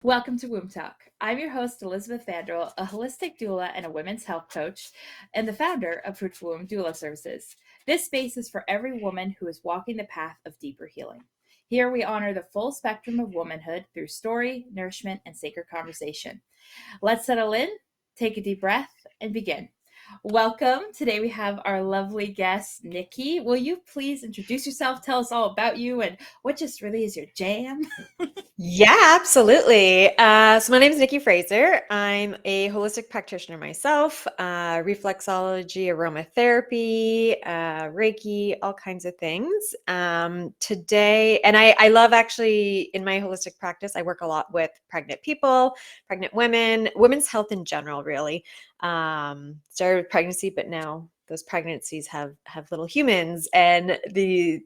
Welcome to Womb Talk. I'm your host, Elizabeth Vandrel, a holistic doula and a women's health coach, and the founder of Fruitful Doula Services. This space is for every woman who is walking the path of deeper healing. Here we honor the full spectrum of womanhood through story, nourishment, and sacred conversation. Let's settle in, take a deep breath, and begin. Welcome. Today we have our lovely guest, Nikki. Will you please introduce yourself, tell us all about you, and what just really is your jam? Yeah, absolutely. So my name is Nikki Fraser. I'm a holistic practitioner myself, reflexology, aromatherapy, Reiki, all kinds of things. Today, and I love actually in my holistic practice, I work a lot with pregnant people, pregnant women, women's health in general, really. Started with pregnancy, but now those pregnancies have little humans, and the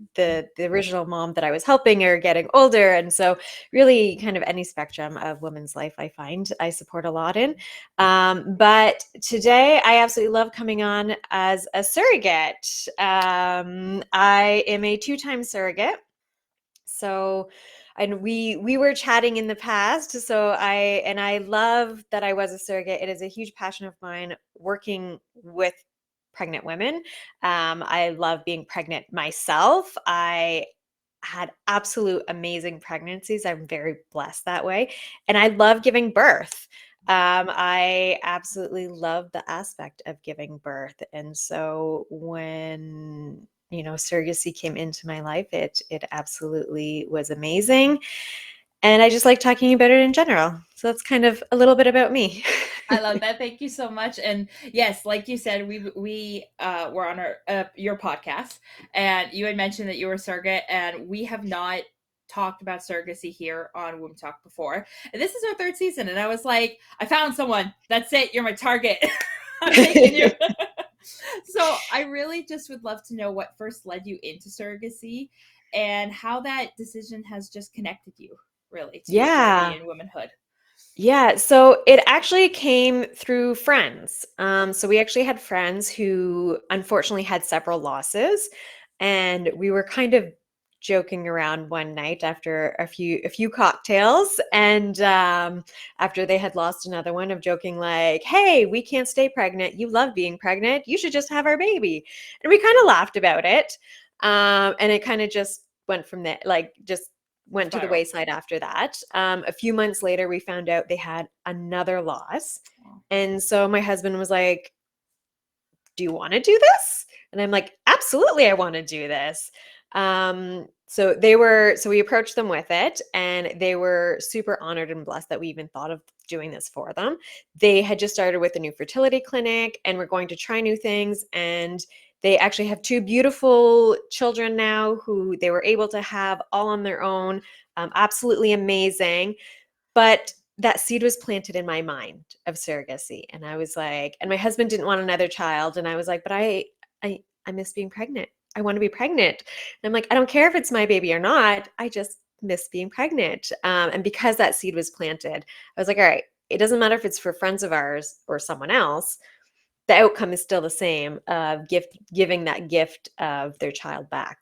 original mom that I was helping are getting older, and so really kind of any spectrum of women's life I find I support a lot in. But today I absolutely love coming on as a surrogate. I am a two-time surrogate. So and we were chatting in the past, so I love that I was a surrogate. It is a huge passion of mine working with pregnant women. I love being pregnant myself. I had absolute amazing pregnancies. I'm very blessed that way. And I love giving birth. I absolutely love the aspect of giving birth. And so when surrogacy came into my life, it absolutely was amazing. And I just like talking about it in general. So that's kind of a little bit about me. I love that. Thank you so much. And yes, like you said, we were on your podcast, and you had mentioned that you were a surrogate, and we have not talked about surrogacy here on Womb Talk before. And this is our third season, and I was like, I found someone. That's it. You're my target. I'm taking you. So I really just would love to know what first led you into surrogacy, and how that decision has just connected you really to your journey Yeah. in womanhood. Yeah, so it actually came through friends. So we actually had friends who unfortunately had several losses, and we were kind of joking around one night after a few cocktails, and after they had lost another one, of joking like, "Hey, we can't stay pregnant. You love being pregnant. You should just have our baby." And we kind of laughed about it, and it kind of just went from there, like just went to the Spiral. wayside after that. A few months later, we found out they had another loss. And so my husband was like, "Do you want to do this?" And I'm like, "Absolutely, I want to do this." So we approached them with it, and they were super honored and blessed that we even thought of doing this for them. They had just started with a new fertility clinic and were going to try new things. And they actually have two beautiful children now who they were able to have all on their own. Absolutely amazing. But that seed was planted in my mind of surrogacy. And I was like, and my husband didn't want another child. And I was like, but I miss being pregnant. I want to be pregnant. And I'm like, I don't care if it's my baby or not. I just miss being pregnant. And because that seed was planted, I was like, all right, it doesn't matter if it's for friends of ours or someone else. The outcome is still the same of giving that gift of their child back.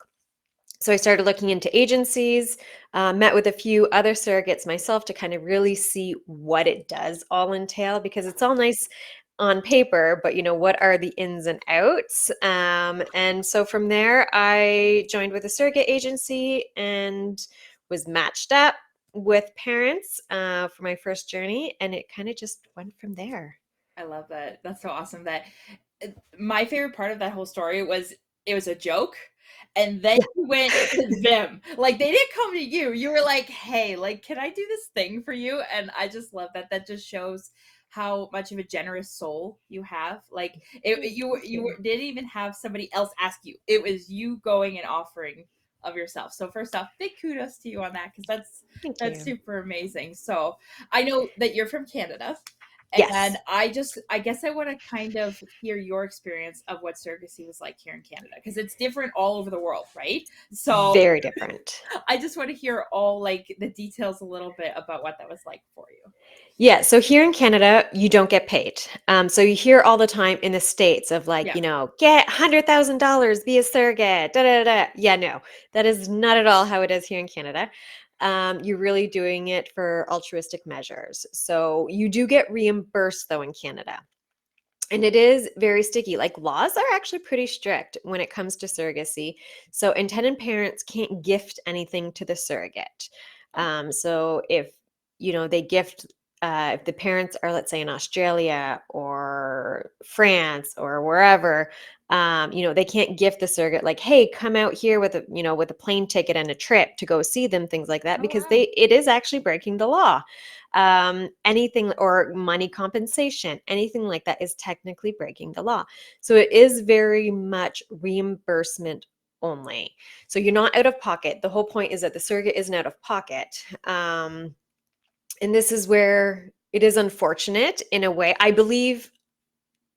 So I started looking into agencies, met with a few other surrogates myself to kind of really see what it does all entail, because it's all nice on paper, but what are the ins and outs? And so from there, I joined with a surrogate agency and was matched up with parents for my first journey, and it kind of just went from there. I love that. That's so awesome. That my favorite part of that whole story was it was a joke, and then Yeah. you went to them. Like they didn't come to you. You were like, "Hey, like, can I do this thing for you?" And I just love that. That just shows how much of a generous soul you have. Like Thank you. didn't even have somebody else ask you. It was you going and offering of yourself. So first off, big kudos to you on that, because Thank that's you. super amazing. So I know that you're from Canada. And Yes. I guess I want to kind of hear your experience of what surrogacy was like here in Canada, because it's different all over the world, right? So Very different. I just want to hear all like the details a little bit about what that was like for you. Yeah, so here in Canada, you don't get paid. So you hear all the time in the States of like, Yeah. get $100,000, be a surrogate, da da da. Yeah, no, that is not at all how it is here in Canada. you're really doing it for altruistic measures. So you do get reimbursed though in Canada. And it is very sticky. Like laws are actually pretty strict when it comes to surrogacy. So intended parents can't gift anything to the surrogate. Oh, So if they gift, if the parents are, let's say, in Australia or France or wherever, they can't gift the surrogate like, hey, come out here with a plane ticket and a trip to go see them, things like that, oh because wow. it is actually breaking the law. Anything or money compensation, anything like that is technically breaking the law. So it is very much reimbursement only. So you're not out of pocket. The whole point is that the surrogate isn't out of pocket. And this is where it is unfortunate in a way. I believe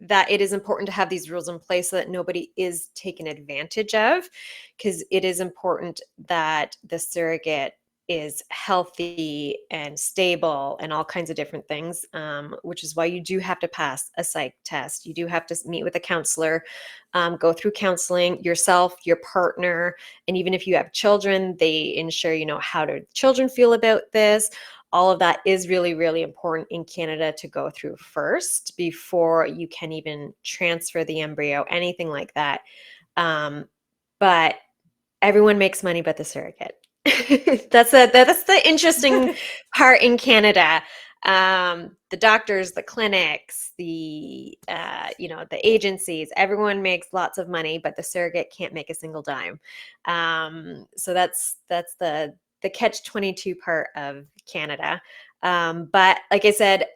that it is important to have these rules in place so that nobody is taken advantage of, because it is important that the surrogate is healthy and stable and all kinds of different things, which is why you do have to pass a psych test. You do have to meet with a counselor, go through counseling yourself, your partner, and even if you have children, they ensure how do children feel about this. All of that is really, really important in Canada to go through first before you can even transfer the embryo, anything like that. But everyone makes money but the surrogate. That's the interesting part in Canada. The doctors, the clinics, the agencies, everyone makes lots of money, but the surrogate can't make a single dime. So that's the catch-22 part of Canada. But like I said,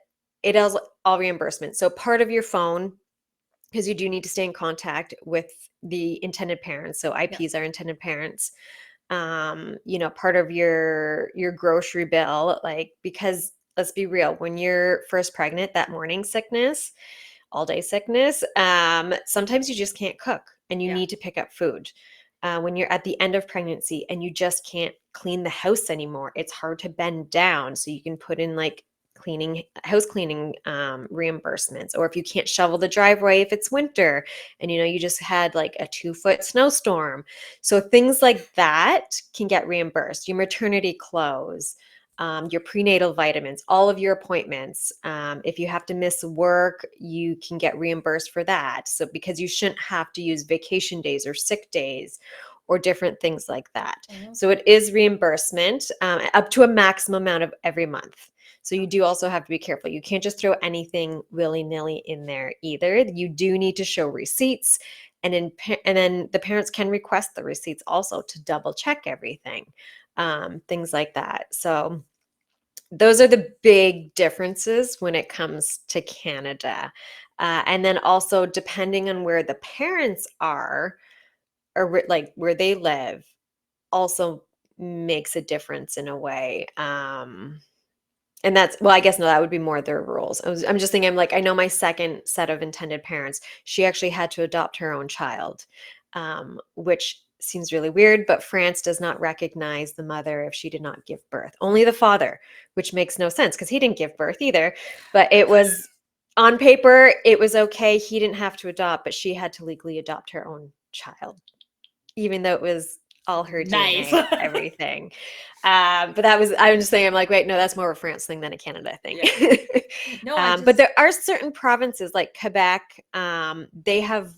it is all reimbursement. So part of your phone, because you do need to stay in contact with the intended parents. So IPs Yes. are intended parents. Part of your grocery bill, like, because let's be real, when you're first pregnant, that morning sickness, all day sickness, sometimes you just can't cook and you Yeah. need to pick up food. When you're at the end of pregnancy and you just can't clean the house anymore, it's hard to bend down. So you can put in like house cleaning reimbursements. Or if you can't shovel the driveway if it's winter and you just had like a 2-foot snowstorm. So things like that can get reimbursed. Your maternity clothes, your prenatal vitamins, all of your appointments. If you have to miss work, you can get reimbursed for that. So because you shouldn't have to use vacation days or sick days or different things like that. So Okay. it is reimbursement up to a maximum amount of every month. So you do also have to be careful. You can't just throw anything willy-nilly in there either. You do need to show receipts, and then the parents can request the receipts also to double check everything, things like that. So those are the big differences when it comes to Canada. And then also, depending on where the parents are or like where they live, also makes a difference in a way. And that's, well, I guess no, that would be more their rules. I'm just thinking, I'm like, I know my second set of intended parents, she actually had to adopt her own child, which seems really weird, but France does not recognize the mother if she did not give birth, only the father, which makes no sense because he didn't give birth either. But it was on paper, it was okay. He didn't have to adopt, but she had to legally adopt her own child, even though it was all her Nice. DNA, everything. But I'm just saying, I'm like, wait, no, that's more of a France thing than a Canada thing. Yeah. No, I But just there are certain provinces like Quebec, they have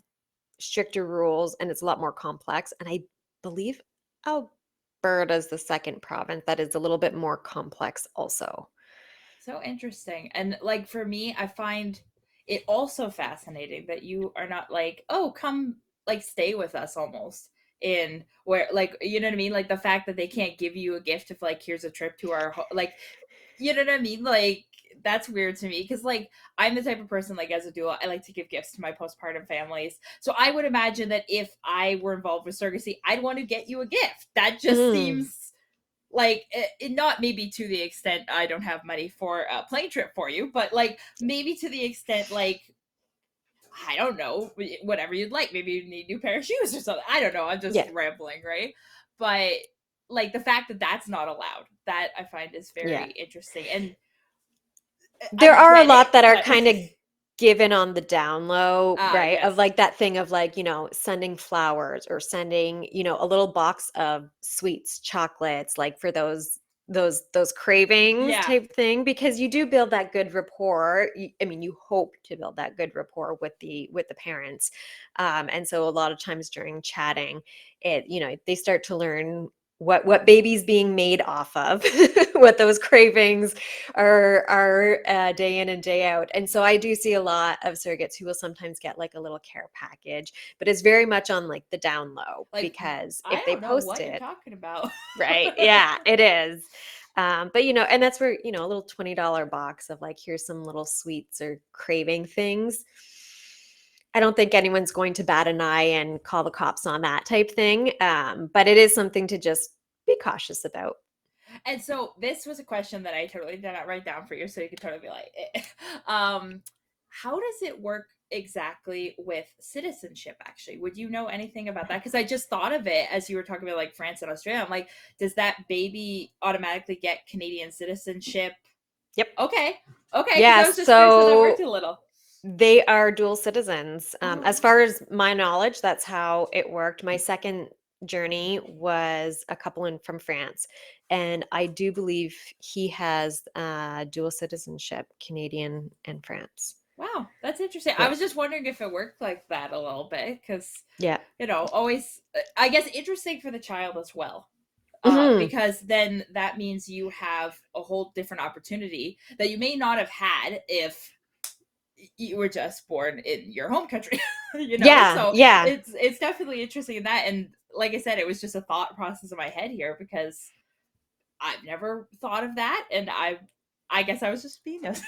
stricter rules and it's a lot more complex. And I believe Alberta's the second province that is a little bit more complex also. so interesting. And like for me, I find it also fascinating that you are not like, oh, come like stay with us almost in where like you know what I mean? Like the fact that they can't give you a gift of like here's a trip to our like you know what I mean? Like that's weird to me because like I'm the type of person like as a doula, I like to give gifts to my postpartum families. So I would imagine that if I were involved with surrogacy, I'd want to get you a gift. That just Mm, seems like not maybe to the extent I don't have money for a plane trip for you, but like maybe to the extent like I don't know, whatever you'd like. Maybe you need a new pair of shoes or something. I don't know. I'm just yeah, rambling, right? But like the fact that that's not allowed, that I find is yeah. very interesting. And There I are a get it, lot that are but kind of given on the down low, right? Of yes, like that thing of like, sending flowers or sending, a little box of sweets, chocolates, like for those those cravings Yeah. type thing, because you do build that good rapport. I mean, you hope to build that good rapport with the parents. And so a lot of times during chatting, they start to learn what baby's being made off of, what those cravings are day in and day out. And so I do see a lot of surrogates who will sometimes get like a little care package, but it's very much on like the down low, Like, because I if they don't know post what you're it, talking about. right, yeah, it is. But and that's where, a little $20 box of like, here's some little sweets or craving things. I don't think anyone's going to bat an eye and call the cops on that type thing. But it is something to just be cautious about. And so this was a question that I totally did not write down for you, so you could totally be like, how does it work exactly with citizenship? Actually, would you know anything about that? Because I just thought of it as you were talking about like France and Australia. I'm like, does that baby automatically get Canadian citizenship? Yep. Okay, okay, because I Yeah. was just curious how that worked So a little. they are dual citizens. Oh, As far as my knowledge, that's how it worked. My second journey was a couple from France, and I do believe he has dual citizenship, Canadian and France. wow, that's interesting. I Yeah, was just wondering if it worked like that a little bit because yeah. always, I guess, interesting for the child as well. Hmm. Because then that means you have a whole different opportunity that you may not have had if you were just born in your home country. Yeah, So yeah. it's definitely interesting in that. And like I said, it was just a thought process in my head here because I've never thought of that, and I guess I was just being nosy.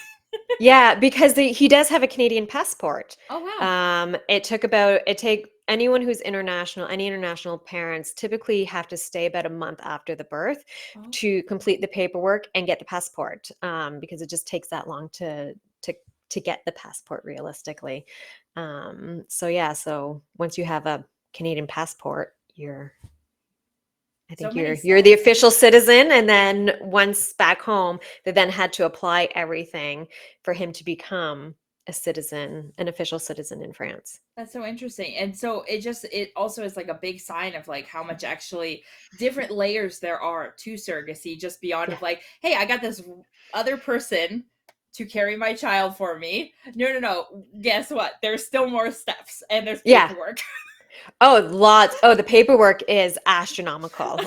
Yeah, because he does have a Canadian passport. Oh wow. It take anyone who's international, any international parents typically have to stay about a month after the birth Oh. to complete the paperwork and get the passport, because it just takes that long to to get the passport realistically. So yeah, so once you have a Canadian passport, I So think many you're the steps. official citizen, and then once back home, they then had to apply everything for him to become a citizen, an official citizen in France. That's so interesting. And so it also is like a big sign of like how much actually different layers there are to surrogacy, just beyond Yeah. of like, hey, I got this other person to carry my child for me. No, no, no. Guess what? There's still more steps and there's Yeah. paperwork. Oh, lots. Oh, the paperwork is astronomical.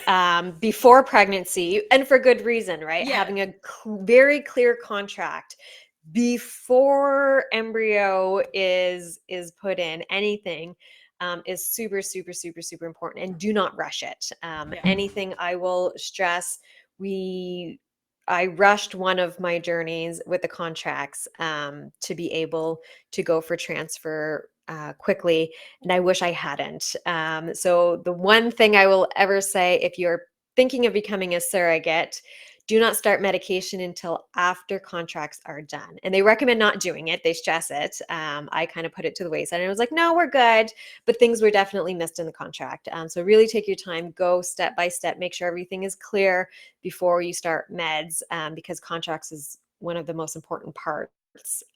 Before pregnancy, and for good reason, right? Yeah. Having a very clear contract before embryo is put in, anything is super, super, super, super important. And do not rush it. Yeah. Anything I will stress, we I rushed one of my journeys with the contracts, to be able to go for transfer quickly, and I wish I hadn't. So the one thing I will ever say, if you're thinking of becoming a surrogate, do not start medication until after contracts are done. And they recommend not doing it. They stress it. I kind of put it to the wayside, and I was like, no, we're good. But things were definitely missed in the contract. So really take your time, go step by step, make sure everything is clear before you start meds, because contracts is one of the most important parts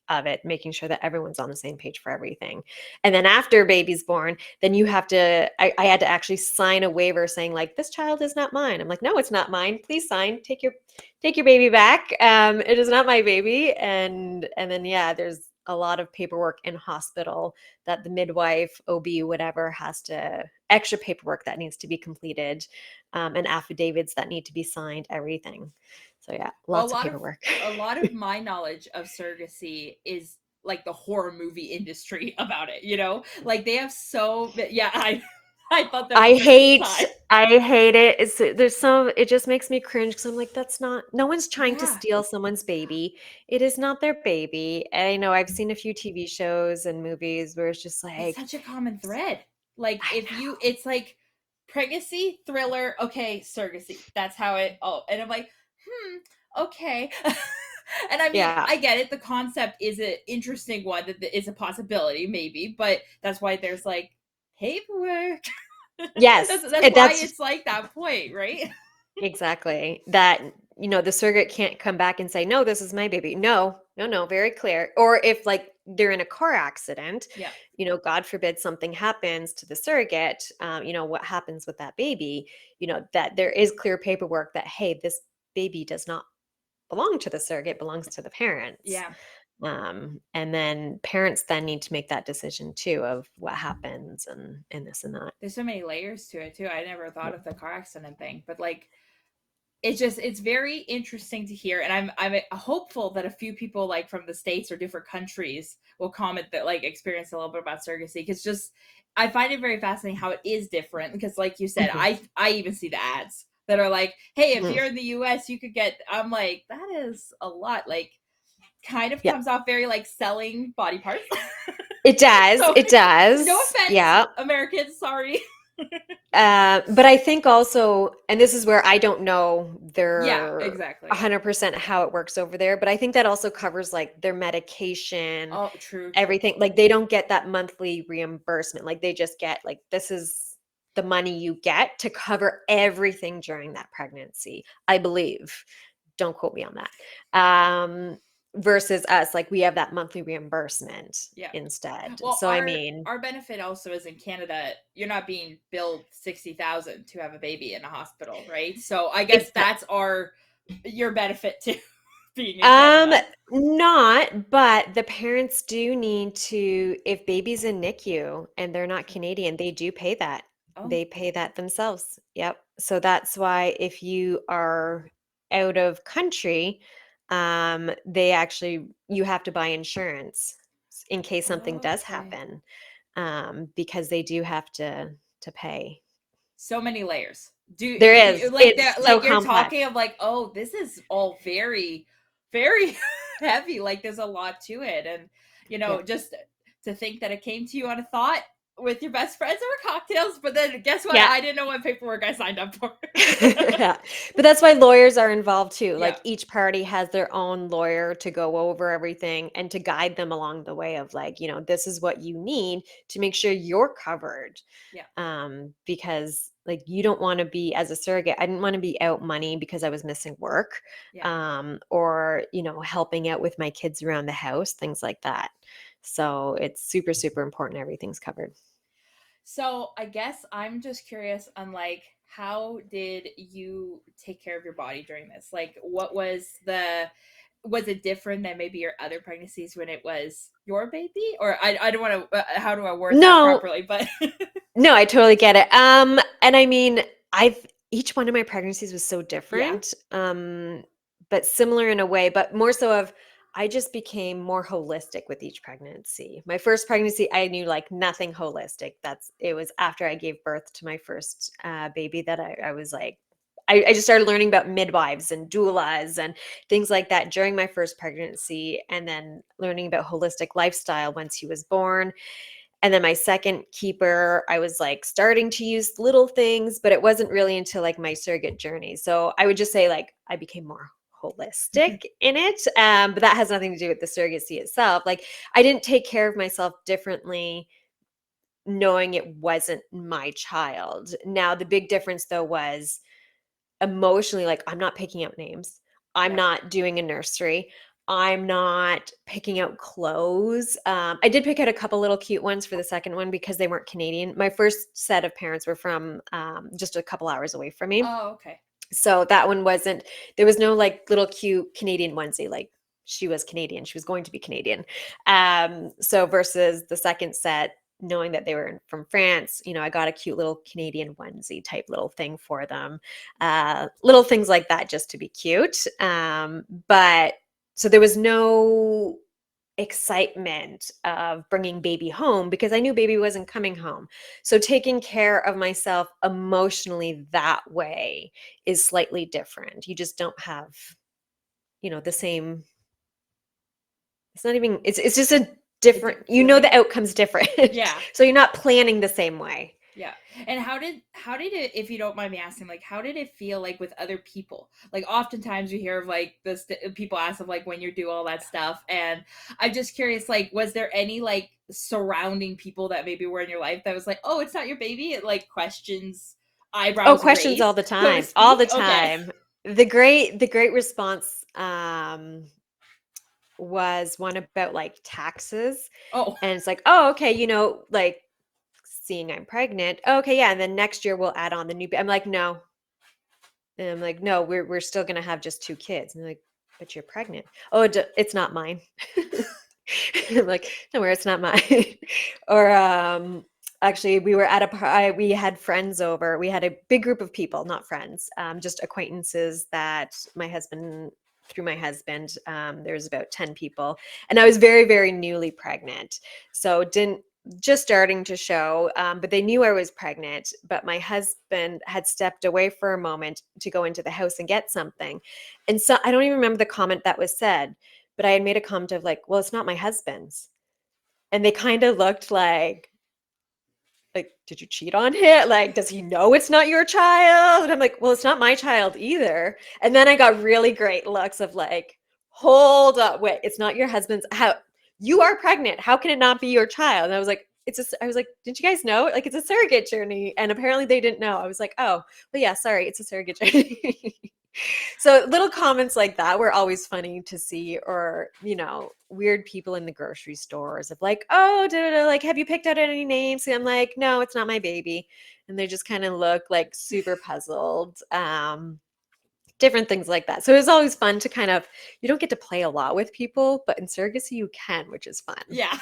of it, making sure that everyone's on the same page for everything. And then after baby's born, then you have to, I had to actually sign a waiver saying like, this child is not mine. I'm like, no, it's not mine. Please sign, take your baby back. It is not my baby. And then, yeah, there's a lot of paperwork in hospital that the midwife, OB, whatever, has to, extra paperwork that needs to be completed, and affidavits that need to be signed, everything. So yeah, Well, lots of paperwork. a lot of my knowledge of surrogacy is like the horror movie industry about it, Like they have yeah, I thought that I was your first hate time. I hate it. It just makes me cringe because I'm like, that's not, no one's trying to Yeah. steal someone's baby. It is not their baby. And I know I've seen a few TV shows and movies where it's just It's like, such a common thread. Like I if you know. it's like pregnancy, thriller, okay, surrogacy. That's how it and I'm like, okay. And I mean, Yeah. I get it. The concept is an interesting one that is a possibility, maybe, but that's why there's like paperwork. Yes. That's why That's it's like that point, right? exactly that. The surrogate can't come back and say, no, this is my baby. No, no, no, very clear. Or if like they're in a car accident, Yeah. God forbid something happens to the surrogate, what happens with that baby, that there is clear paperwork that, hey, baby does not belong to the surrogate, belongs to the parents. Yeah. And then parents then need to make that decision too of what happens and this and that. There's so many layers to it too. I never thought of the car accident thing, but like it's very interesting to hear, and I'm hopeful that a few people like from the states or different countries will comment that like experience a little bit about surrogacy, because just I find it very fascinating how it is different, because like you said, Mhm. I even see the ads that are like, hey, if Mm. you're in the US you could get, I'm like, that is a lot, like kind of Yeah, comes off very like selling body parts. it does. So It no does. offense, Yeah. Americans, sorry. But I think also, and this is where I don't know Yeah, their exactly. 100% how it works over there, but I think that also covers like their medication, Oh, true, true. everything. Like they don't get that monthly reimbursement. Like they just get like this is the money you get to cover everything during that pregnancy, I believe. Don't quote me on that. Versus us, like we have that monthly reimbursement Yeah. instead. Well, So I mean, our benefit also is in Canada, you're not being billed 60,000 to have a baby in a hospital, right? So I guess exactly. that's our your benefit too, being in Um, Canada. not, but the parents do need to, if baby's in NICU and they're not Canadian, they do pay that. Oh, They pay that themselves. Yep. So that's why if you are out of country, they actually, you have to buy insurance in case something does okay. happen, because they do have to pay. So many layers. There is. Like It's that, so like you're complex. talking of like, oh, this is all very very heavy, like there's a lot to it, and Yeah. just to think that it came to you on a thought with your best friends over cocktails, but then guess what, Yeah. I didn't know what paperwork I signed up for. Yeah. But that's why lawyers are involved too. Yeah, Like each party has their own lawyer to go over everything and to guide them along the way of like, this is what you need to make sure you're covered. yeah, Because like you don't want to be as a surrogate, I didn't want to be out money because I was missing work, yeah. or, helping out with my kids around the house, things like that. So it's super, super important. Everything's covered. So I guess I'm just curious on like, how did you take care of your body during this? Like what was it different than maybe your other pregnancies when it was your baby? Or I don't want to how do I word that No, properly, but no, I totally get it. And I mean, I've each one of my pregnancies was so yeah. different, but similar in a way, but more so of I just became more holistic with each pregnancy. My first pregnancy, I knew like nothing holistic. It was after I gave birth to my first baby that I was like, I just started learning about midwives and doulas and things like that during my first pregnancy, and then learning about holistic lifestyle once he was born. And then my second keeper, I was like starting to use little things, but it wasn't really until like my surrogate journey. So I would just say like I became more holistic in it. But that has nothing to do with the surrogacy itself. Like I didn't take care of myself differently knowing it wasn't my child. Now, the big difference though was emotionally, like I'm not picking out names. I'm Right. not doing a nursery. I'm not picking out clothes. I did pick out a couple little cute ones for the second one because they weren't Canadian. My first set of parents were from just a couple hours away from me. Oh, okay. So that one wasn't, there was no like little cute Canadian onesie. Like she was Canadian. She was going to be Canadian. So versus the second set, knowing that they were from France, I got a cute little Canadian onesie type little thing for them. Little things like that just to be cute. But so there was no excitement of bringing baby home because I knew baby wasn't coming home. So taking care of myself emotionally that way is slightly different. You just don't have, the same, it's not even, it's just a A different, different feeling. the outcome's different. Yeah. So you're not planning the same way. Yeah. And how did it, if you don't mind me asking, like how did it feel like with other people? Like oftentimes you hear of like this people ask of like when you do all that stuff, and I'm just curious, like was there any like surrounding people that maybe were in your life that was like, "Oh, it's not your baby?" Like questions, Oh, eyebrows questions all raised, the so to time, all speak. the Okay. time. The great response was one about like taxes. Oh. And it's like, oh, okay, like seeing I'm pregnant. Oh, okay, yeah. And then next year we'll add on the new. I'm like, no, And I'm like, no, we're still gonna have just 2 kids. And they're like, but you're pregnant. Oh, it's not mine. I'm like, don't worry, it's not mine. Or actually, we were at we had friends over. We had a big group of people, not friends, just acquaintances that through my husband, there was about 10 people, and I was very, very newly pregnant, so didn't just starting to show, but they knew I was pregnant. But my husband had stepped away for a moment to go into the house and get something, and so I don't even remember the comment that was said, but I had made a comment of like, well, it's not my husband's. And they kind of looked like, did you cheat on him? Like, does he know it's not your child? And I'm like, well, it's not my child either. And then I got really great looks of like, hold up, wait, it's not your husband's. How you are pregnant? How can it not be your child? And I was like, I was like, didn't you guys know? Like, it's a surrogate journey. And apparently they didn't know. I was like, oh, but yeah, sorry, it's a surrogate journey. So little comments like that were always funny to see, or weird people in the grocery stores of like, oh, like, have you picked out any names? And I'm like, no, it's not my baby, and they just kind of look like super puzzled. Different things like that. So it was always fun to kind of, you don't get to play a lot with people, but in surrogacy you can, which is fun. Yeah.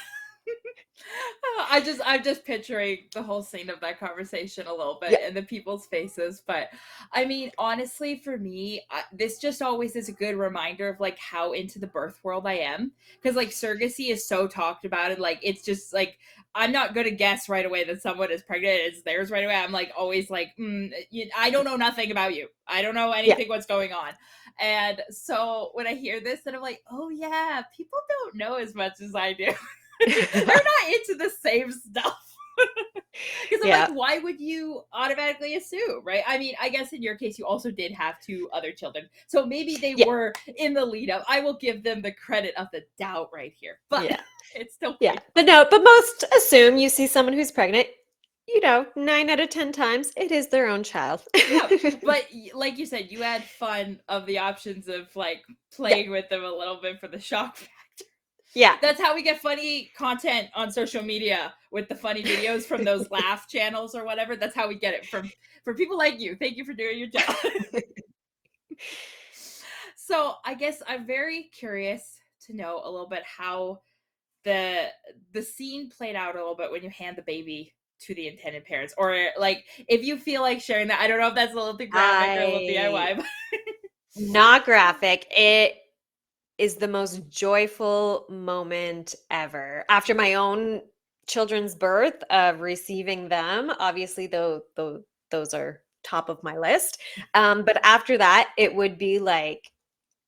I'm just picturing the whole scene of that conversation a little bit Yeah. and the people's faces. But I mean, honestly, for me, this just always is a good reminder of like how into the birth world I am, because like surrogacy is so talked about, and like it's just like I'm not gonna guess right away that someone is pregnant. It's theirs right away. I'm like always like, I don't know nothing about you. I don't know Yeah. anything what's going on. And so when I hear this, then I'm like, oh yeah, people don't know as much as I do. They're not into the same stuff. Because I'm like, Yeah. why would you automatically assume, right? I mean, I guess in your case, you also did have 2 other children. So maybe they Yeah. were in the lead up. I will give them the credit of the doubt right here. But Yeah. it's still Yeah. pretty But funny. no, but most assume you see someone who's pregnant, 9 out of 10 times it is their own child. Yeah, but like you said, you had fun of the options of like Yeah. playing with them a little bit for the shock factor. Yeah. That's how we get funny content on social media with the funny videos from those laugh channels or whatever. That's how we get it from for people like you. Thank you for doing your job. So I guess I'm very curious to know a little bit how the the scene played out a little bit when you hand the baby to the intended parents, or like if you feel like sharing that. I don't know if that's a little too graphic or a little I DIY. But Not graphic. It is the most joyful moment ever. After my own children's birth, of receiving them, obviously though those are top of my list. But after that, it would be like,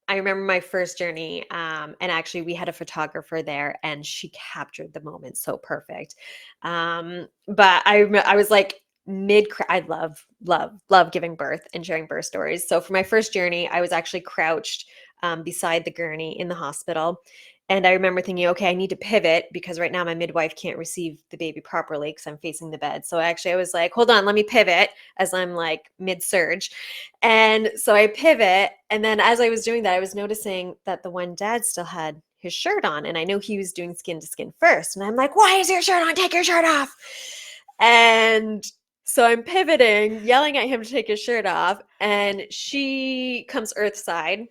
I remember my first journey, and actually we had a photographer there, and she captured the moment so perfect. But I was like I love giving birth and sharing birth stories. So for my first journey, I was actually crouched beside the gurney in the hospital. And I remember thinking, okay, I need to pivot because right now my midwife can't receive the baby properly because I'm facing the bed. So I was like, hold on, let me pivot as I'm like mid surge. And so I pivot. And then as I was doing that, I was noticing that the one dad still had his shirt on. And I know he was doing skin to skin first. And I'm like, why is your shirt on? Take your shirt off. And so I'm pivoting, yelling at him to take his shirt off. And she comes earthside,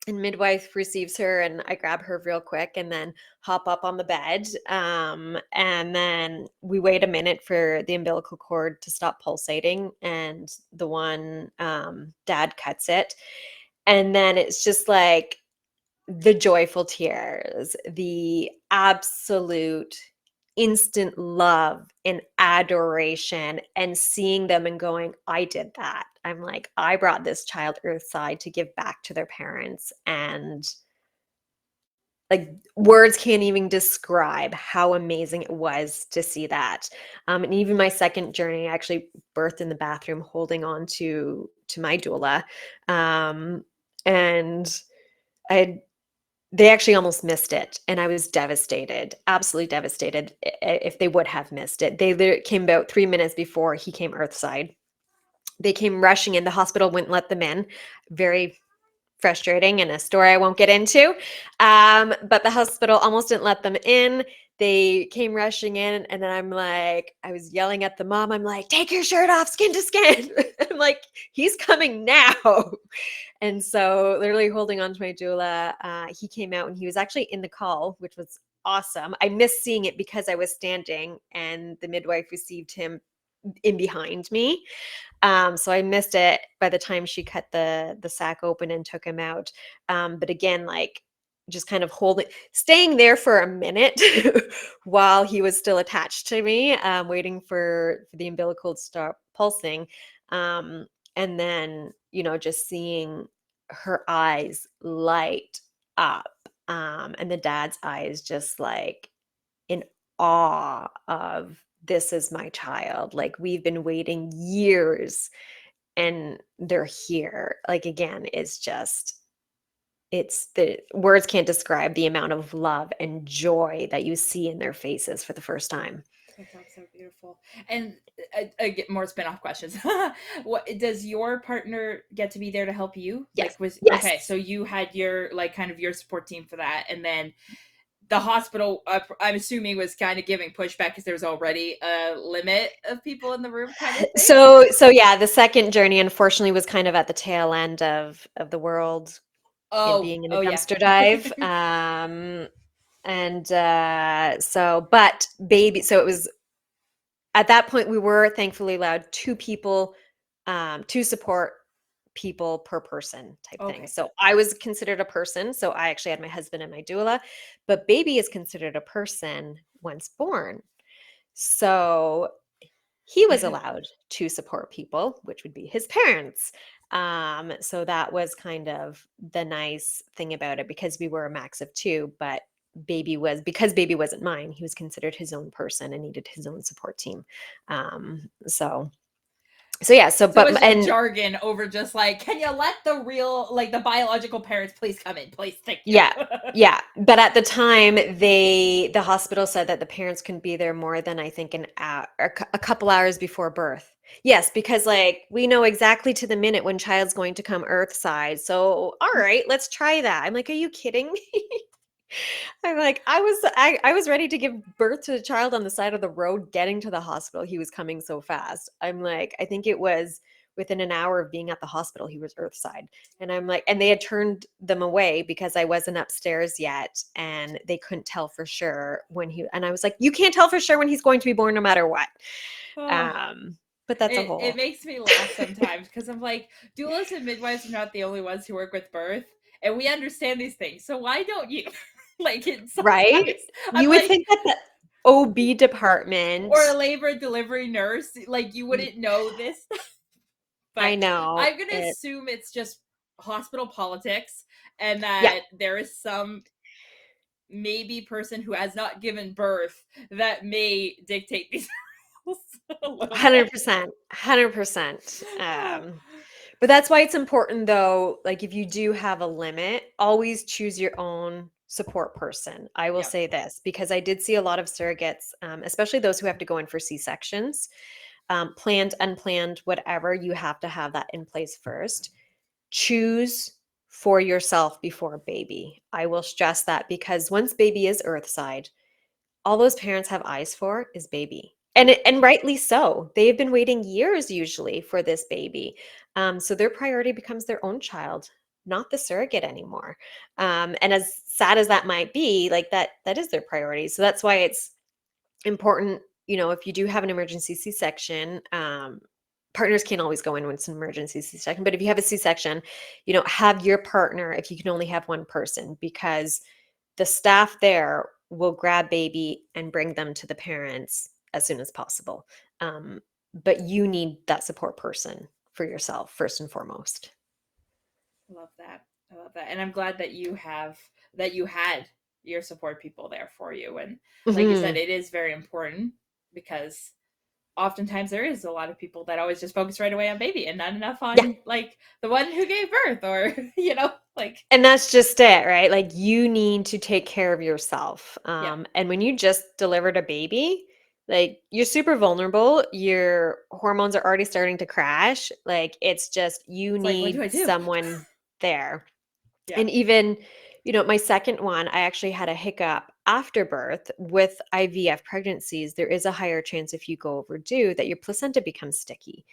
and midwife receives her, and I grab her real quick and then hop up on the bed. And then we wait a minute for the umbilical cord to stop pulsating, and the one dad cuts it. And then it's just like the joyful tears, the absolute instant love and adoration, and seeing them and going, I did that. I'm like, I brought this child earthside to give back to their parents. And like, words can't even describe how amazing it was to see that. And even my second journey, I actually birthed in the bathroom holding on to my doula. And I had they actually almost missed it, and I was devastated, absolutely devastated if they would have missed it. They came about 3 minutes before he came earthside. They came rushing in. The hospital wouldn't let them in. Very frustrating and a story I won't get into. But the hospital almost didn't let them in. They came rushing in, and then I was yelling at the mom. I'm like, take your shirt off, skin to skin. I'm like, he's coming now. And so, literally holding on to my doula, he came out and he was actually in the call, which was awesome. I missed seeing it because I was standing, and the midwife received him in behind me. So I missed it by the time she cut the sack open and took him out. But again, like just kind of staying there for a minute while he was still attached to me, waiting for the umbilical to stop pulsing. Um, and then, just seeing her eyes light up, and the dad's eyes just like in awe of, this is my child. Like, we've been waiting years and they're here. Like, again, it's the words can't describe the amount of love and joy that you see in their faces for the first time. That sounds so beautiful. And I get more spin-off questions. What does your partner get to be there to help you? Yes. Like, was okay, Yes. so you had your like kind of your support team for that, and then the hospital, I'm assuming, was kind of giving pushback because there was already a limit of people in the room, kind of thing. So yeah, the second journey unfortunately was kind of at the tail end of the world and Oh, being in a oh yeah. dumpster dive. And but baby, so it was at that point we were thankfully allowed two people, two support people per person type thing. Okay, So I was considered a person. So I actually had my husband and my doula, but baby is considered a person once born. So he was good. allowed to support people, which would be his parents. So that was kind of the nice thing about it, because we were a max of two, but because baby wasn't mine, he was considered his own person and needed his own support team. So yeah, So it's just jargon over just like, can you let the real, like the biological parents please come in, please, thank you. yeah, yeah. But at the time, the hospital said that the parents couldn't be there more than, I think, an hour, a couple hours before birth. Yes, because like we know exactly to the minute when child's going to come earthside. So all right, let's try that. I'm like, are you kidding me? I'm like, I was ready to give birth to a child on the side of the road, getting to the hospital. He was coming so fast. I'm like, I think it was within an hour of being at the hospital, he was earthside. And I'm like, and they had turned them away because I wasn't upstairs yet and they couldn't tell for sure and I was like, you can't tell for sure when he's going to be born no matter what. Oh, Um, but that's a it whole makes me laugh sometimes because I'm like, doulas and midwives are not the only ones who work with birth, and we understand these things. So why don't you? Like, it right. sometimes I'm You would like, think that the OB department, or a labor and delivery nurse, like you wouldn't know this stuff. But I know I'm gonna it. assume it's just hospital politics, and Yeah. that there is some maybe person who has not given birth that may dictate these rules a little bit. 100%, 100%. But that's why it's important though, like if you do have a limit, always choose your own support person. I will Yep. say this because I did see a lot of surrogates, especially those who have to go in for C-sections, planned, unplanned, whatever, you have to have that in place first. Choose for yourself before baby. I will stress that because once baby is earthside, all those parents have eyes for is baby. And rightly so. They've been waiting years usually for this baby. So their priority becomes their own child, not the surrogate anymore. And as sad as that might be, like that is their priority. So that's why it's important, if you do have an emergency C-section, partners can't always go in when it's an emergency C-section, but if you have a C-section, have your partner if you can only have one person, because the staff there will grab baby and bring them to the parents as soon as possible. But you need that support person for yourself first and foremost. I love that. I love that. And I'm glad that you had your support people there for you. And like you said, Mhm. it is very important because oftentimes there is a lot of people that always just focus right away on baby and not enough Yeah. on like the one who gave birth, or like, And that's just it, right? Like you need to take care of yourself. yeah. And when you just delivered a baby, like you're super vulnerable, your hormones are already starting to crash. Like it's just, you It's like, what do need I do? someone there. Yeah. And even, my second one, I actually had a hiccup after birth. With IVF pregnancies, there is a higher chance if you go overdue that your placenta becomes sticky,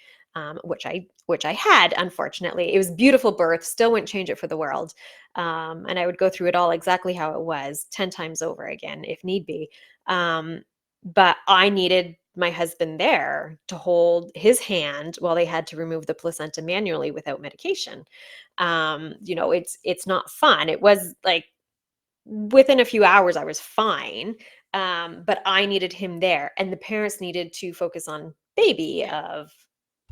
which I had, unfortunately. It was a beautiful birth, still wouldn't change it for the world. And I would go through it all exactly how it was, 10 times over again, if need be. But I needed my husband there to hold his hand while they had to remove the placenta manually without medication. It's not fun. It was like within a few hours I was fine. But I needed him there, and the parents needed to focus on baby Yeah. of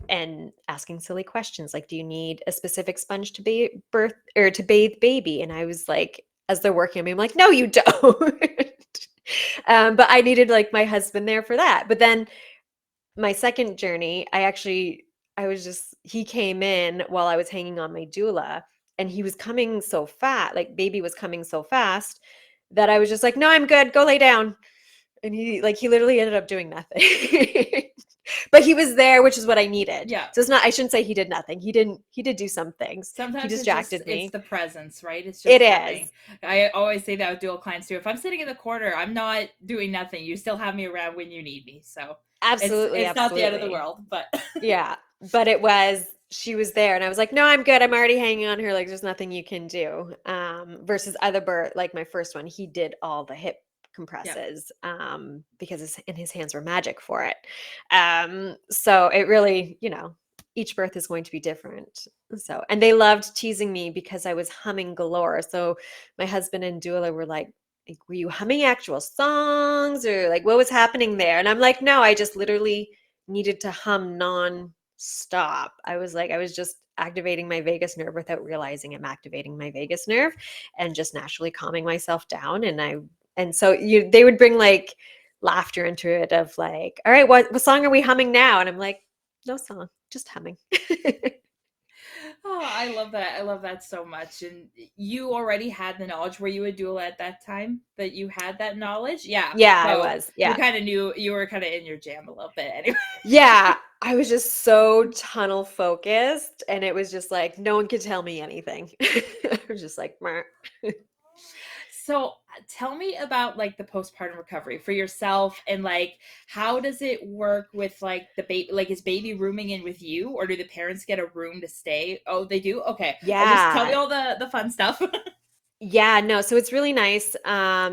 and asking silly questions like, do you need a specific sponge to birth or to bathe baby? And I was like, as they're working on me, I'm like, no, you don't. But I needed like my husband there for that. But then my second journey, he came in while I was hanging on my doula, and he was coming so fat, like baby was coming so fast that I was just like, no, I'm good. Go lay down. And he literally ended up doing nothing. But he was there, which is what I needed. Yeah. So it's not, I shouldn't say he did nothing. He did do some things. He Sometimes distracted it's me. the presence, right? It's It just having. is. I always say that with dual clients too. If I'm sitting in the corner, I'm not doing nothing. You still have me around when you need me. So Absolutely, it's not the end of the absolutely. world, but Yeah, but she was there, and I was like, "No, I'm good. I'm already hanging on her. Like, there's nothing you can do." Versus other birth, like my first one, he did all the hip yeah. compresses, because his hands were magic for it. So it really, each birth is going to be different. So, and they loved teasing me because I was humming galore. So my husband and doula were like, were you humming actual songs, or like what was happening there? And I'm like, no, I just literally needed to hum non-stop. I was just activating my vagus nerve without realizing I'm activating my vagus nerve, and just naturally calming myself down. And so they would bring like laughter into it of like, all right, what song are we humming now? And I'm like, no song, just humming. Oh, I love that. I love that so much. And you already had the knowledge. Were you a doula at that time that you had that knowledge? Yeah. Yeah, I So was. you Yeah. kind of knew you were kind of in your jam a little bit anyway. Yeah, I was just so tunnel focused, and it was just like no one could tell me anything. I was just like, "Meh." So tell me about like the postpartum recovery for yourself, and like how does it work with like the baby? Like, is baby rooming in with you, or do the parents get a room to stay? Oh, they do. Okay, just tell me Yeah. all the fun stuff. Yeah, no, so it's really nice.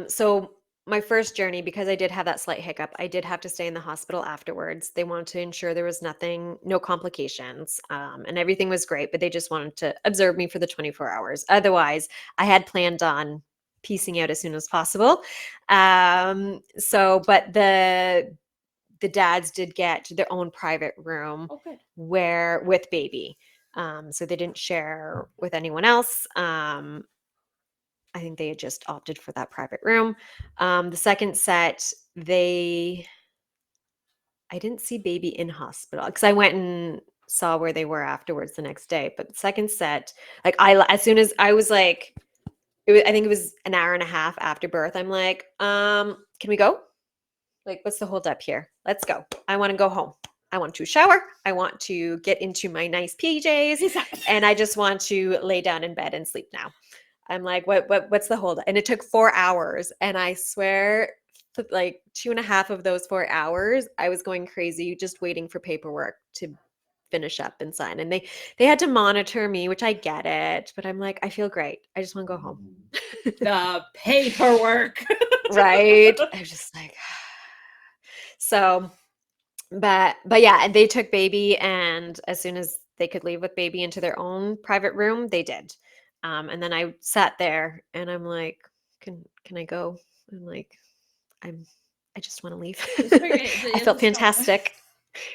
So my first journey, because I did have that slight hiccup, I did have to stay in the hospital afterwards. They wanted to ensure there was nothing, no complications, and everything was great, but they just wanted to observe me for the 24 hours. Otherwise, I had planned on piecing out as soon as possible. But the dads did get their own private room Oh, good. where with baby. So they didn't share with anyone else. I think they had just opted for that private room. The second set, I didn't see baby in hospital because I went and saw where they were afterwards the next day. But the second set, like as soon as I was like, I think it was an hour and a half after birth. I'm like, can we go? Like, what's the hold up here? Let's go. I want to go home. I want to shower. I want to get into my nice PJs, Peace out. and I just want to lay down in bed and sleep now. I'm like, what's the hold? And it took 4 hours. And I swear, like 2.5 of those 4 hours, I was going crazy, just waiting for paperwork to finish up and sign. And they had to monitor me, which I get it, but I'm like, I feel great. I just want to go home. The paperwork. Right. I was just like, so but yeah, and they took baby, and as soon as they could leave with baby into their own private room, they did. And then I sat there and I'm like, can I go? I'm like, I'm I just want to leave. Just figure it. I Yeah, felt just go. fantastic.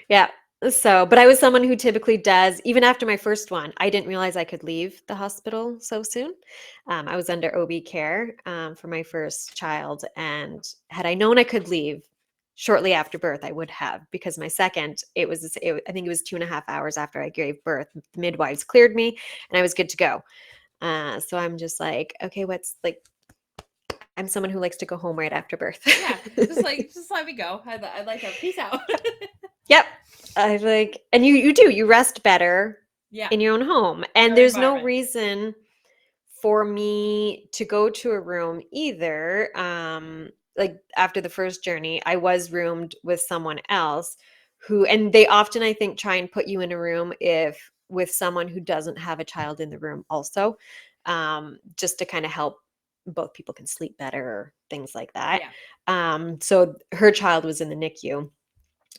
Yeah. So, but I was someone who typically does, even after my first one, I didn't realize I could leave the hospital so soon. I was under OB care for my first child. And had I known I could leave shortly after birth, I would have, because my second, I think it was 2.5 hours after I gave birth, the midwives cleared me and I was good to go. So I'm just like, okay, I'm someone who likes to go home right after birth. Yeah, just let me go. I'd like to peace out. Yep. I like, and you rest better Yeah, in your own home. And your there's no environment. reason for me to go to a room either. Like after the first journey, I was roomed with someone else who, and they often, I think, try and put you in a room if with someone who doesn't have a child in the room also, just to kind of help both people can sleep better, things like that. Yeah. So her child was in the NICU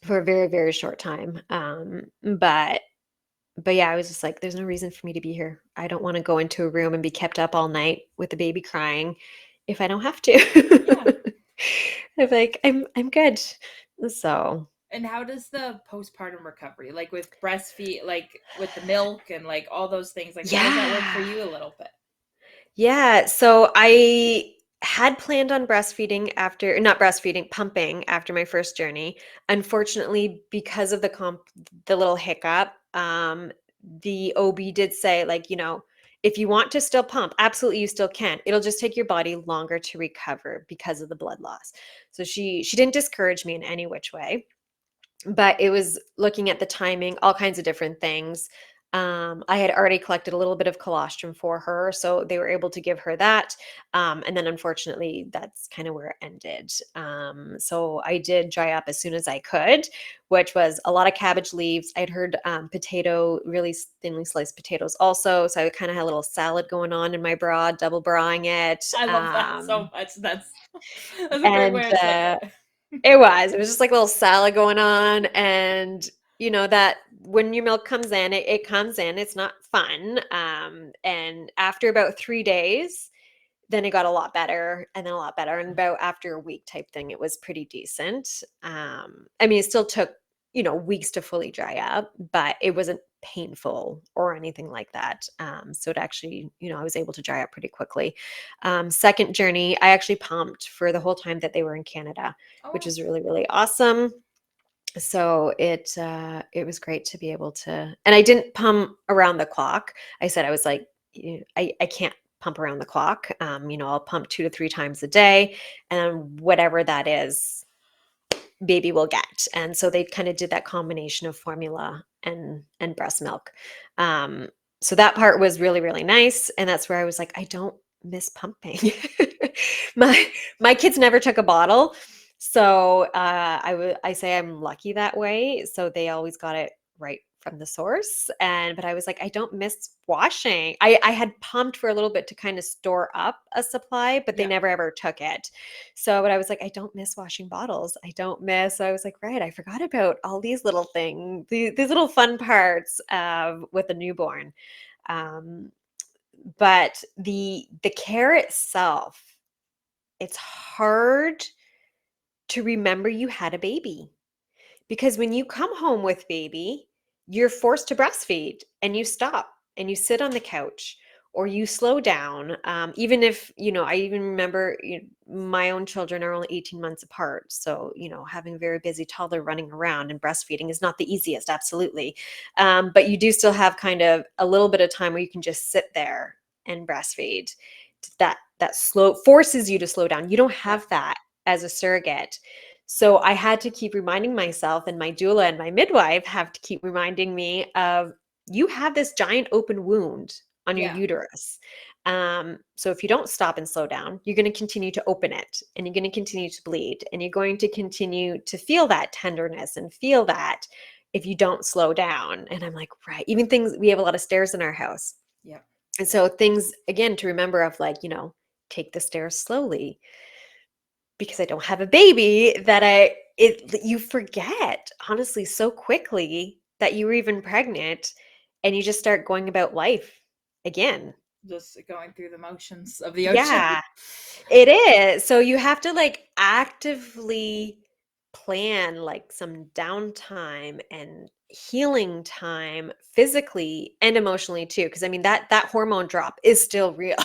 for a very, very short time. But yeah, I was just like, there's no reason for me to be here. I don't want to go into a room and be kept up all night with the baby crying if I don't have Yeah. to. I'm like, I'm good. So And how does the postpartum recovery, like with breastfeed, like with the milk and like all those things, like how does that work for yeah. you a little bit? Yeah, so I had planned on breastfeeding after, not breastfeeding, pumping after my first journey. Unfortunately, because of the little hiccup, the OB did say, like, if you want to still pump, absolutely you still can. It'll just take your body longer to recover because of the blood loss. So she didn't discourage me in any which way, but it was looking at the timing, all kinds of different things. I had already collected a little bit of colostrum for her, so they were able to give her that. And then unfortunately, that's kind of where it ended. So I did dry up as soon as I could, which was a lot of cabbage leaves. I'd heard really thinly sliced potatoes also. So I kind of had a little salad going on in my bra, double braing it. I love that so much. That's a great And way of saying it. it was just like a little salad going on. And that when your milk comes in, it comes in, it's not fun. And after about 3 days, then it got a lot better, and then a lot better. And about after a week type thing, it was pretty decent. I mean, it still took, weeks to fully dry up, but it wasn't painful or anything like that. So it actually, I was able to dry up pretty quickly. Second journey, I actually pumped for the whole time that they were in Canada, which Oh, is really, really awesome. So it was great to be able to, and I didn't pump around the clock. I said, I was like, I can't pump around the clock. I'll pump 2 to 3 times a day, and whatever that is, baby will get. And so they kind of did that combination of formula and breast milk. Um, so that part was really, really nice. And that's where I was like, I don't miss pumping. my my kids never took a bottle. So I say I'm lucky that way. So they always got it right from the source. But I was like, I don't miss washing. I had pumped for a little bit to kind of store up a supply, but they yeah. never ever took it. So, but I was like, I don't miss washing bottles. I don't miss. So I was like, right, I forgot about all these little things, these little fun parts with a newborn. Um, but the care itself, it's hard to remember you had a baby. Because when you come home with baby, you're forced to breastfeed and you stop and you sit on the couch or you slow down. Even if, I even remember my own children are only 18 months apart. So, having a very busy toddler running around and breastfeeding is not the easiest, absolutely. But you do still have kind of a little bit of time where you can just sit there and breastfeed. That slow forces you to slow down. You don't Yeah. have that as a surrogate. So I had to keep reminding myself, and my doula and my midwife have to keep reminding me of, you have this giant open wound on your Yeah. uterus. So if you don't stop and slow down, you're going to continue to open it, and you're going to continue to bleed, and you're going to continue to feel that tenderness and feel that if you don't slow down. And I'm like, right. Even things, we have a lot of stairs in our house. Yeah. And so things, again, to remember of, like, take the stairs slowly, because I don't have a baby, that you forget, honestly, so quickly that you were even pregnant, and you just start going about life again. Just going through the motions of the ocean. Yeah, it is. So you have to, like, actively plan, like, some downtime and healing time physically and emotionally too, because I mean that hormone drop is still real.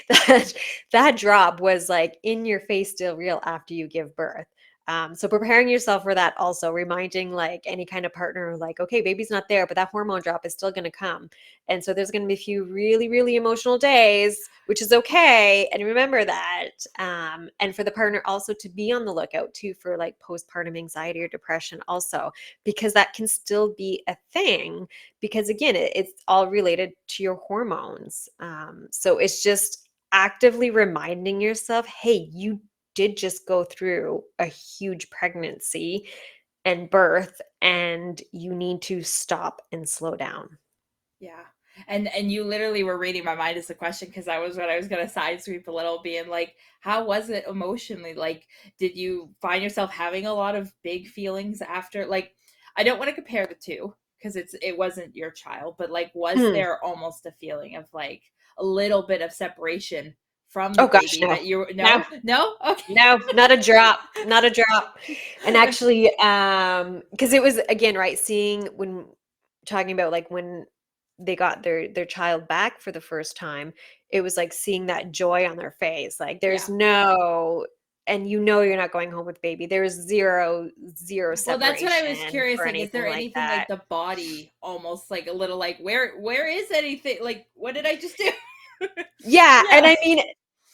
that that drop was like in your face, still real after you give birth. So preparing yourself for that, also reminding like any kind of partner, like, okay, baby's not there, but that hormone drop is still going to come. And so there's going to be a few really, really emotional days, which is okay. And remember that. And for the partner also to be on the lookout too for like postpartum anxiety or depression also, because that can still be a thing, because again, it's all related to your hormones. So it's just actively reminding yourself, hey, you did just go through a huge pregnancy and birth, and you need to stop and slow down. Yeah. And you literally were reading my mind as a question, because that was what I was gonna side sweep a little, being like, how was it emotionally? Like, did you find yourself having a lot of big feelings after? Like, I don't want to compare the two because it wasn't your child, but like, was Hmm. there almost a feeling of like a little bit of separation from the Oh gosh, baby no. that you No. no okay. No, not a drop, not a drop. And actually, because it was again, right, seeing when talking about like when they got their child back for the first time, it was like seeing that joy on their face. Like there's Yeah. no, and you know you're not going home with baby. There's zero Well, that's what I was separation curious. or Like, is anything there like anything that. like the body almost like a little like where is anything? Like, what did I just do? Yeah, and Yeah. I mean,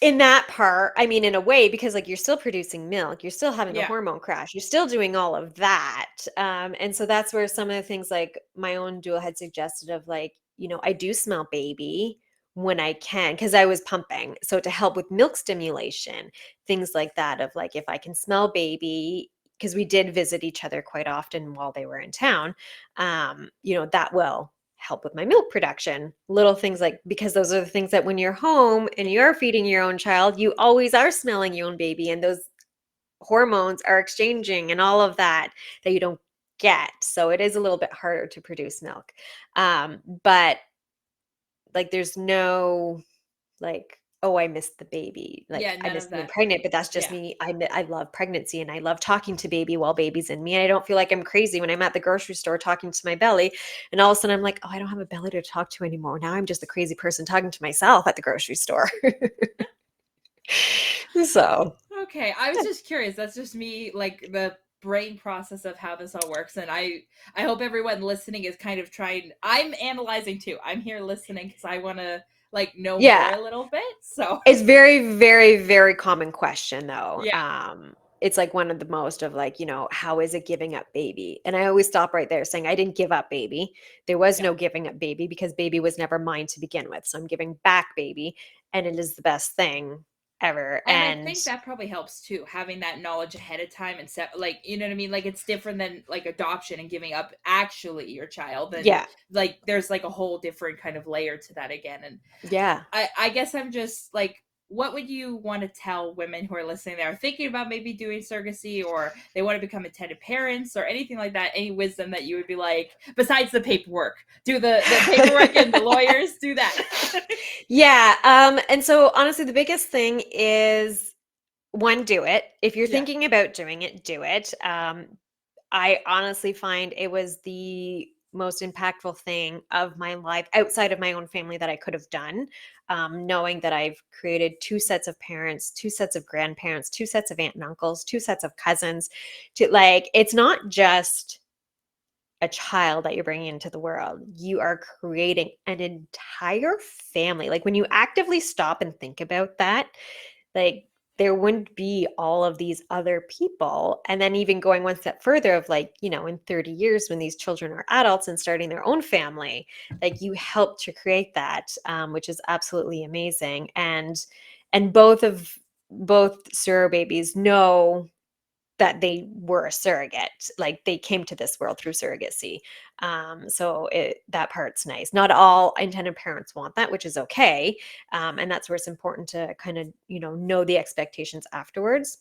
in that part, I mean, in a way, because like you're still producing milk, you're still having a Yeah. hormone crash, you're still doing all of that. And so that's where some of the things like my own doula had suggested of like, I do smell baby when I can, because I was pumping. So to help with milk stimulation, things like that, of like if I can smell baby, because we did visit each other quite often while they were in town, that will help with my milk production. Little things like, because those are the things that when you're home and you're feeding your own child, you always are smelling your own baby, and those hormones are exchanging and all of that you don't get. So it is a little bit harder to produce milk. But like there's no like, oh, I missed the baby. Like Yeah, I none of missed being that. pregnant, but that's just Yeah. me. I love pregnancy and I love talking to baby while baby's in me. And I don't feel like I'm crazy when I'm at the grocery store talking to my belly. And all of a sudden I'm like, oh, I don't have a belly to talk to anymore. Now I'm just a crazy person talking to myself at the grocery store. So Okay, I was just curious. That's just me, like the brain process of how this all works, and I hope everyone listening is kind of trying. I'm analyzing too. I'm here listening because I want to like know more yeah, a little bit. So it's very, very, very common question though. yeah, It's like one of the most of like, how is it giving up baby? And I always stop right there saying I didn't give up baby. There was yeah. no giving up baby because baby was never mine to begin with. So I'm giving back baby, and it is the best thing ever. And I And think that probably helps too, having that knowledge ahead of time and set, like, you know what I mean? Like, it's different than like adoption and giving up actually your child. And yeah, like, there's like a whole different kind of layer to that again. And yeah. I guess I'm just like, what would you want to tell women who are listening that are thinking about maybe doing surrogacy, or they want to become intended parents or anything like that? Any wisdom that you would be like, besides the paperwork, do the paperwork and the lawyers, do that. Yeah. And so honestly, the biggest thing is one, do it. If you're Yeah. thinking about doing it, do it. I honestly find it was the most impactful thing of my life outside of my own family that I could have done. Knowing that I've created two sets of parents, two sets of grandparents, two sets of aunt and uncles, two sets of cousins. To like, it's not just a child that you're bringing into the world. You are creating an entire family. Like when you actively stop and think about that, like there wouldn't be all of these other people. And then even going one step further of like, in 30 years when these children are adults and starting their own family, like you helped to create that, which is absolutely amazing. And both surrogate babies know that they were a surrogate, like they came to this world through surrogacy. So that part's nice. Not all intended parents want that, which is okay. And that's where it's important to kind of, know the expectations afterwards.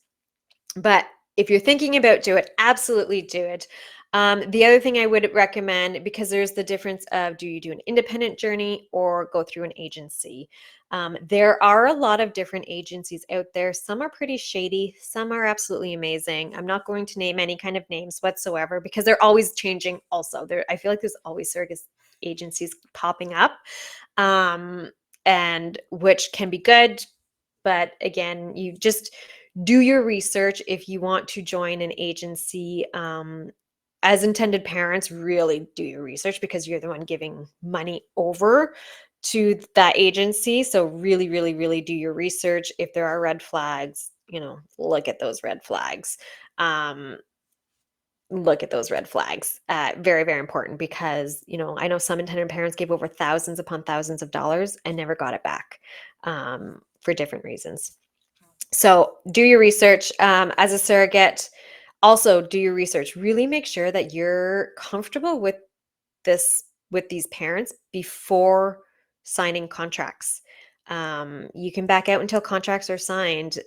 But if you're thinking about do it, absolutely do it. The other thing I would recommend, because there's the difference of do you do an independent journey or go through an agency? There are a lot of different agencies out there. Some are pretty shady, some are absolutely amazing. I'm not going to name any kind of names whatsoever because they're always changing also. I feel like there's always surrogate agencies popping up, and which can be good. But again, you just Do your research if you want to join an agency. As intended parents, really do your research because you're the one giving money over to that agency. So really, really, really do your research. If there are red flags, look at those red flags. Um, look at those red flags. Very, very important because, I know some intended parents gave over thousands upon thousands of dollars and never got it back for different reasons. So do your research as a surrogate. Also, do your research. Really make sure that you're comfortable with these parents before signing contracts. You can back out until contracts are signed.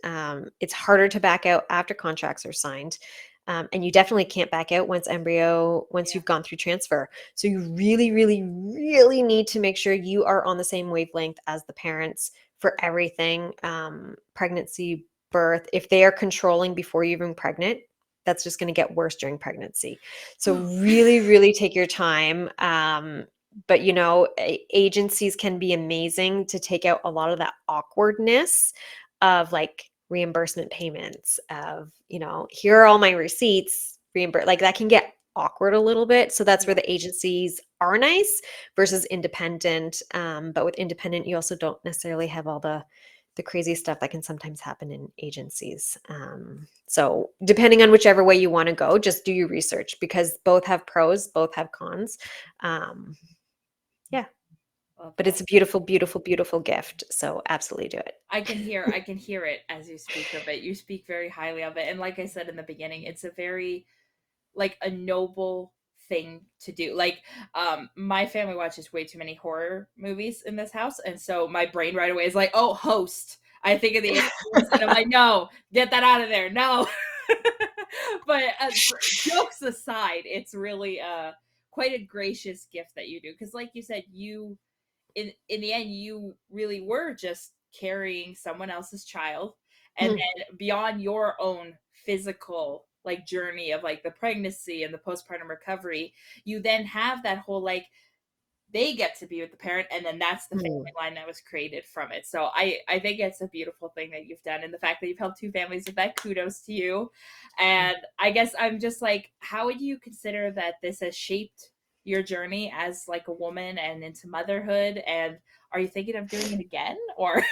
It's harder to back out after contracts are signed. And you definitely can't back out once Yeah. you've gone through transfer. So you really, really, really need to make sure you are on the same wavelength as the parents for everything. Pregnancy, birth. If they are controlling before you're even pregnant, that's just going to get worse during pregnancy. So really, really take your time. But agencies can be amazing to take out a lot of that awkwardness of like reimbursement payments of, here are all my receipts, reimburse, like that can get awkward a little bit. So that's where Yeah. the agencies are nice versus independent. But with independent, you also don't necessarily have all the crazy stuff that can sometimes happen in agencies. So depending on whichever way you want to go, just do your research because both have pros, both have cons. Um, yeah, Love but that. it's a beautiful, beautiful, beautiful gift. So absolutely do it. I can hear it as you speak of it. You speak very highly of it. And like I said in the beginning, it's a very like a noble thing to do. Like my family watches way too many horror movies in this house, and so my brain right away is like, "Oh, Host." I think of the aliens and I'm like, "No, get that out of there. No." But jokes aside, it's really quite a gracious gift that you do because like you said, you in the end you really were just carrying someone else's child, and Mhm. then beyond your own physical like journey of like the pregnancy and the postpartum recovery, you then have that whole like they get to be with the parent, and then that's the family Mhm. line that was created from it. So I think it's a beautiful thing that you've done, and the fact that you've helped two families with that, kudos to you. And I guess I'm just like, how would you consider that this has shaped your journey as like a woman and into motherhood, and are you thinking of doing it again or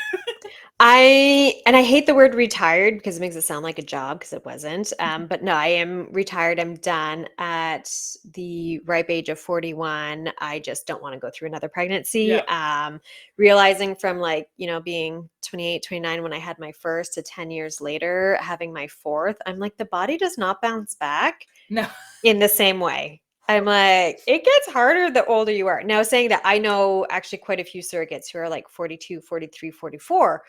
I hate the word retired because it makes it sound like a job because it wasn't. But no, I am retired. I'm done at the ripe age of 41. I just don't want to go through another pregnancy. yeah. Realizing from like, being 28, 29 when I had my first to 10 years later, having my fourth, I'm like, the body does not bounce back No. in the same way. I'm like, it gets harder the older you are. Now, saying that, I know actually quite a few surrogates who are like 42, 43, 44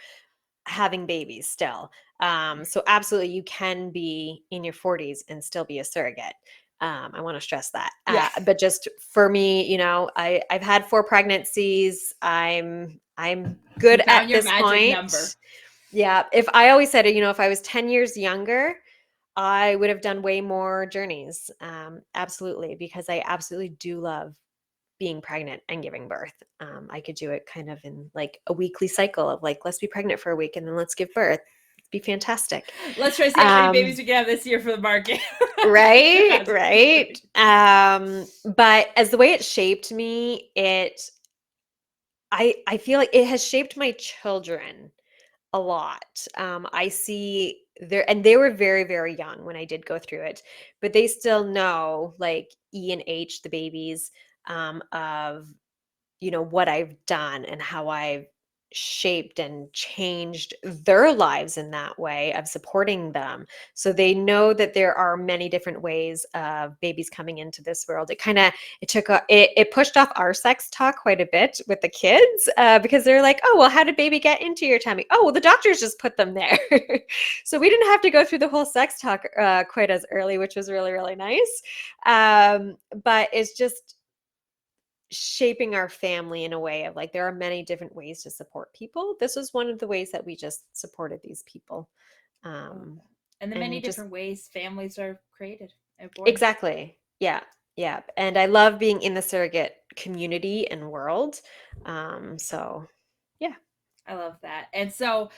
having babies still. So absolutely you can be in your 40s and still be a surrogate. I want to stress that. Yeah. But just for me, I've had 4 pregnancies. I'm You good found at your this magic point. number. Yeah. If I always said it, if I was 10 years younger, I would have done way more journeys. Absolutely, because I absolutely do love being pregnant and giving birth. I could do it kind of in like a weekly cycle of like, let's be pregnant for a week and then let's give birth. It'd be fantastic. Let's try to see how many babies Um, we can have this year for the market. right, That's right. funny. But as the way it shaped me, I feel like it has shaped my children a lot. I see there, and they were very, very young when I did go through it, but they still know like E and H, the babies, of what I've done and how I've shaped and changed their lives in that way of supporting them. So they know that there are many different ways of babies coming into this world. It pushed off our sex talk quite a bit with the kids because they're like, oh, well, how did baby get into your tummy? Oh, well, the doctors just put them there. So we didn't have to go through the whole sex talk quite as early, which was really, really nice. But it's just shaping our family in a way of like there are many different ways to support people. This was one of the ways that we just supported these people. I love um that. And the many and just different ways families are created and born. exactly, yeah, yeah. And I love being in the surrogate community and world. So yeah. I love that. And so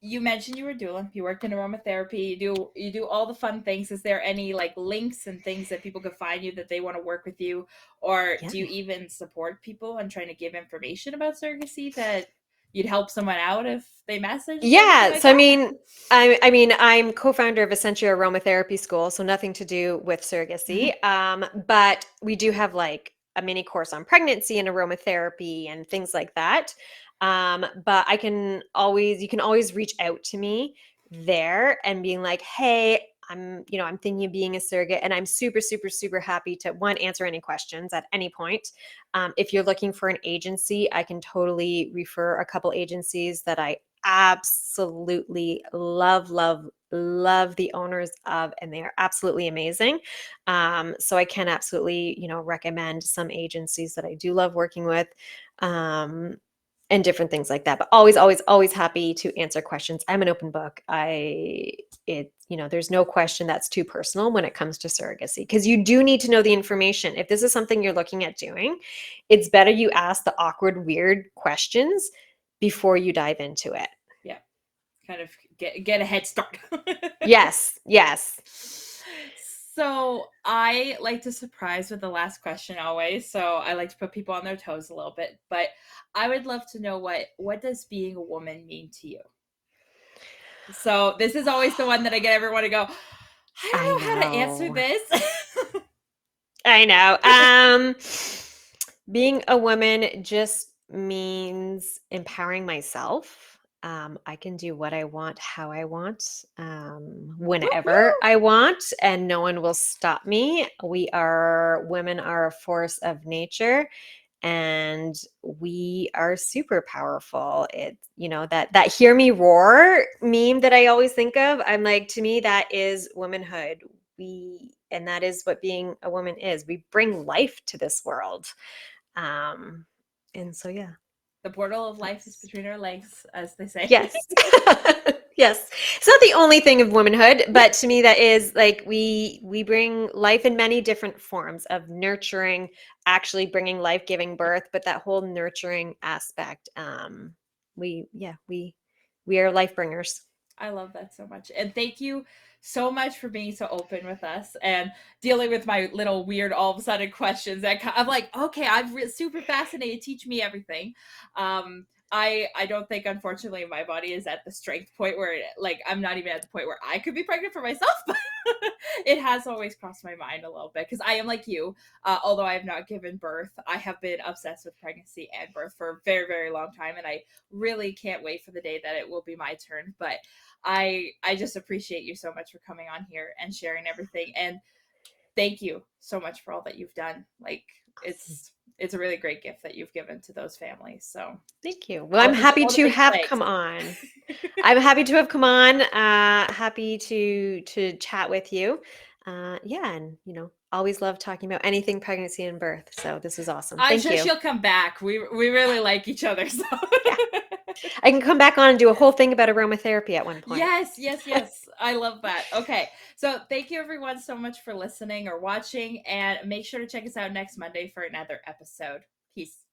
you mentioned you were doula. You worked in aromatherapy. You do all the fun things. Is there any like links and things that people could find you that they want to work with you, or Yeah. do you even support people and trying to give information about surrogacy that you'd help someone out if they messaged or anything Yeah, like so I that? mean, I mean, I'm co-founder of Essentria Aromatherapy School, so nothing to do with surrogacy. But we do have like a mini course on pregnancy and aromatherapy and things like that. But you can always reach out to me there and being like, hey, I'm thinking of being a surrogate, and I'm super, super, super happy to one, answer any questions at any point. If you're looking for an agency, I can totally refer a couple agencies that I absolutely love, love, love the owners of, and they are absolutely amazing. So I can absolutely, recommend some agencies that I do love working with. Um, and different things like that, but always, always, always happy to answer questions. I'm an open book. There's no question that's too personal when it comes to surrogacy, because you do need to know the information. If this is something you're looking at doing, it's better you ask the awkward, weird questions before you dive into it. Yeah, kind of get a head start. Yes, yes. So I like to surprise with the last question always. So I like to put people on their toes a little bit. But I would love to know what does being a woman mean to you? So this is always the one that I get everyone to go, I I don't know how to answer know. this. I know. Being a woman just means empowering myself. I can do what I want, how I want, whenever Woo-hoo! I want, and no one will stop me. Women are a force of nature, and we are super powerful. That hear me roar meme that I always think of. I'm like, to me, that is womanhood. And that is what being a woman is. We bring life to this world. Um, and so yeah, The portal of life is that's between our legs, as they say. yes. Yes. It's not the only thing of womanhood, Yeah, but to me that is like we bring life in many different forms of nurturing, actually bringing life, giving birth, but that whole nurturing aspect, we are life bringers. I love that so much. And thank you so much for being so open with us and dealing with my little weird all of a sudden questions. I'm like, okay, super fascinated. Teach me everything. I don't think, unfortunately, my body is at the strength point where like I'm not even at the point where I could be pregnant for myself, but it has always crossed my mind a little bit because I am like you. Although I have not given birth, I have been obsessed with pregnancy and birth for a very, very long time, and I really can't wait for the day that it will be my turn. But I just appreciate you so much for coming on here and sharing everything. And thank you so much for all that you've done. Like Awesome. it's a really great gift that you've given to those families. So Thank you. Well, I'm happy all the to big have flags. come on. I'm happy to have come on. Happy to chat with you. Yeah, and always love talking about anything pregnancy and birth. So this was awesome. I'm Thank sure you. she'll come back. We really like each other. So Yeah, I can come back on and do a whole thing about aromatherapy at one point. yes, yes, yes. I love that. Okay. So thank you everyone so much for listening or watching, and make sure to check us out next Monday for another episode. Peace.